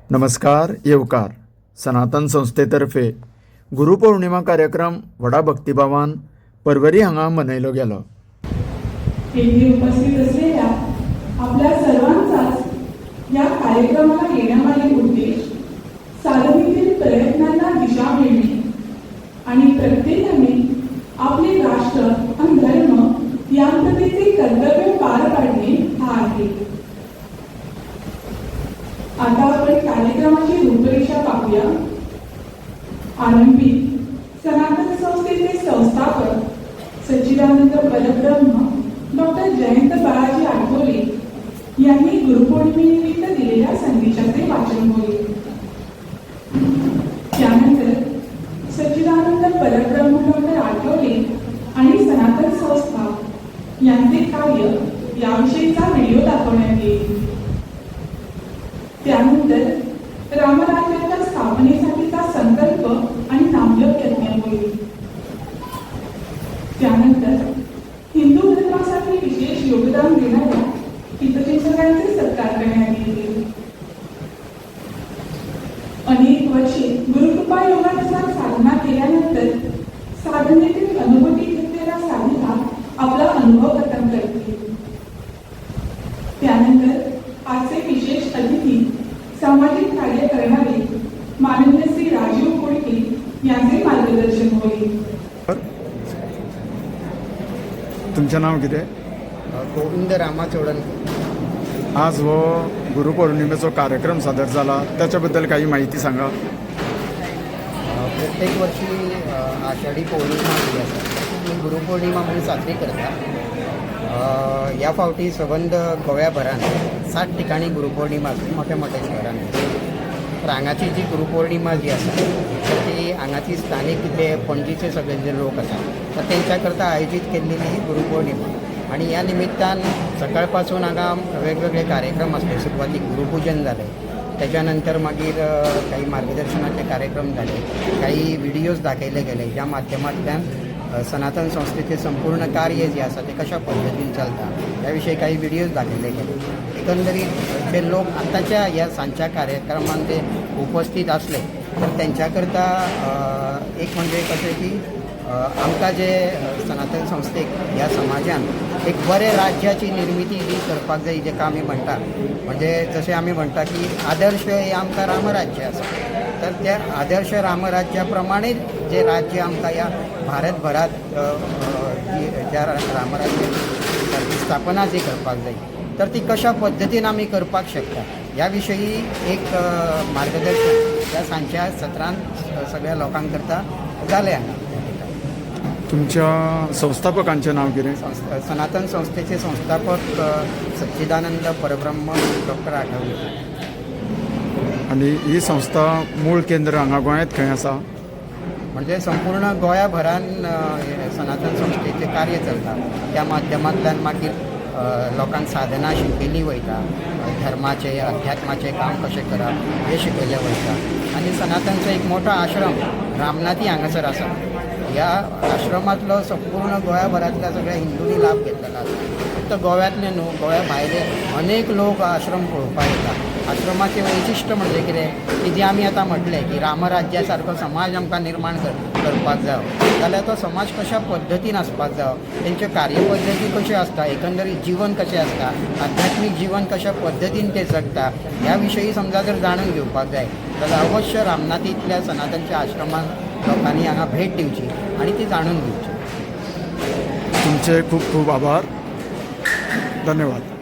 नमस्कार येवकार सनातन संस्थेतर्फे गुरुपौर्णिमा कार्यक्रम व्हडा भक्तिभावान परवरी हांगा मनयलो गेलो। येथे उपस्थित असलेल्या आपल्या सर्वांचाच या कार्यक्रमाला येण्यामागील उद्देश साधनेतील प्रयत्नांना दिशा मिळणे आणि प्रत्येकाने आपले राष्ट्र आणि धर्म यांप्रतीचे कर्तव्य पार पाडणे हा आहे। आता आपण कार्यक्रमाची रूपरेषा पाहूया। आरंभी सनातन संस्थेचे संस्थापक सच्चिदानंद परब्रह्म डॉक्टर जयंत बाळाजी आठवले यांनी गुरुपौर्णिमेनिमित्त दिलेल्या संदेशाचे वाचन होईल। त्यानंतर सच्चिदानंद परब्रह्म डॉक्टर आठवले आणि सनातन संस्था यांचे कार्य याविषयीचा व्हिडिओ दाखवण्यात येईल। त्यानंतर रामराज्याच्या स्थापनेसाठीचा संकल्प आणि नामजप यज्ञ होईल। त्यानंतर हिंदू धर्मासाठी विशेष योगदान देणाऱ्या हितचिंतकांचे सत्कार करण्यात येईल। अनेक वर्षे गुरुकृपा योगानुसार साधना केल्यानंतर साधनेतील अनुभूती घेतलेला साधिका आपला अनुभव कथन करतील। त्यानंतर आजचे विशेष अतिथी सामाजिक कार्य करणारे माननीय श्री राजीव कोळके यांचे मार्गदर्शन होईल। तुमचे नाव किती? गोविंद रामा चोडन। आज हो गुरुपौर्णिमेचो कार्यक्रम सादर झाला, त्याच्याबद्दल काही माहिती सांगा। प्रत्येक वर्षी आषाढी पौर्णिमा जी आसा ती गुरुपौर्णिमा म्हणून साजरी करतात। या फावटी सबंद गोव्याभरान 7 ठिकाणी गुरुपौर्णिमा मोठ्या मोठ्या शहरांनी तर हांगाची जी गुरुपौर्णिमा जी आसा तर ती हांगाची स्थानिक तिथे पणजीचे सगळे जे लोक आसात तर तेंच्या करता आयोजीत केल्लेली ही गुरुपौर्णिमा आणि या निमित्तान सकाळपासून हांगा वेगवेगळे कार्यक्रम असले। सुरवातीक गुरुपूजन जाले, त्याच्यानंतर मागीर काही मार्गदर्शनाचे कार्यक्रम झाले, काही व्हिडिओज दाखयले गेले ज्या माध्यमांतल्यान सनातन संस्थेचे संपूर्ण कार्य जे आसा ते कशा पद्धतीन चलता याविषयी काही व्हिडिओज दाखयले गेले। एकंदरीत जे लोक आताच्या या सांजच्या कार्यक्रमांत जे उपस्थित असले तर त्यांच्याकरता एक म्हणजे कशें की आमकां जे सनातन संस्थेक ह्या समाजान एक बरे राज्याची निर्मिती जी करपाक जाय जेका आमी म्हणटा म्हणजे जशें आमी म्हणटा की आदर्श हे आमकां रामराज्य आसा तर त्या आदर्श रामराज्या प्रमाणे जे राज्य आमकां ह्या भारतभरात ज्या रामराज्याची स्थापना जी करपाक जाय तर ती कशा पद्धतीन आमी करपाक शकता ह्या विशयी एक मार्गदर्शन त्या सांजच्या सत्रांत सगळ्या लोकांक करता जालें हांगा। तुमच्या संस्थापकांचें नाव कितें? सनातन संस्थेचे संस्थापक सच्चिदानंद परब्रह्म डॉक्टर आठवले। आणि ही संस्था मूळ केंद्र हांगा गोंयांत खंय आसा? म्हणजे संपूर्ण गोंयाभरान सनातन संस्थेचे कार्य चलता। त्या माध्यमांतल्यान मागीर लोकांक साधना शिकयली वयता, धर्माचे अध्यात्माचे काम कशें करप हें शिकयलें वयता आनी सनातनचो एक मोठो आश्रम रामनाथी हांगासर आसा। ह्या आश्रमांतलो संपूर्ण गोंयाभरांतल्या सगळ्या हिंदूंनी लाभ घेतलेलो आसा। फक्त गोव्यातले न्हू गोंया भायले अनेक लोक आश्रम पळोवपाक येतात। आश्रमाचें वैशिश्ट्य म्हणजे कितें की जे आमी आतां म्हटलें की रामराज्या सारको समाज आमकां निर्माण करपाक जाय जाल्यार तो समाज कशा पद्दतीन आसपाक जाय, तेंच्यो कार्यपद्दती कश्यो आसता, एकंदरीत जीवन कशें आसता, आध्यात्मीक जीवन कशा पद्दतीन ते जगता ह्या विशयी समजा जर जाणून घेवपाक जाय जाल्यार अवश्य रामनाथींतल्या सनातनच्या आश्रमांत लोकांनी हांगा भेट दिवची आणि ती जाणून घेवची। तुमचे खूप खूप आभार, धन्यवाद।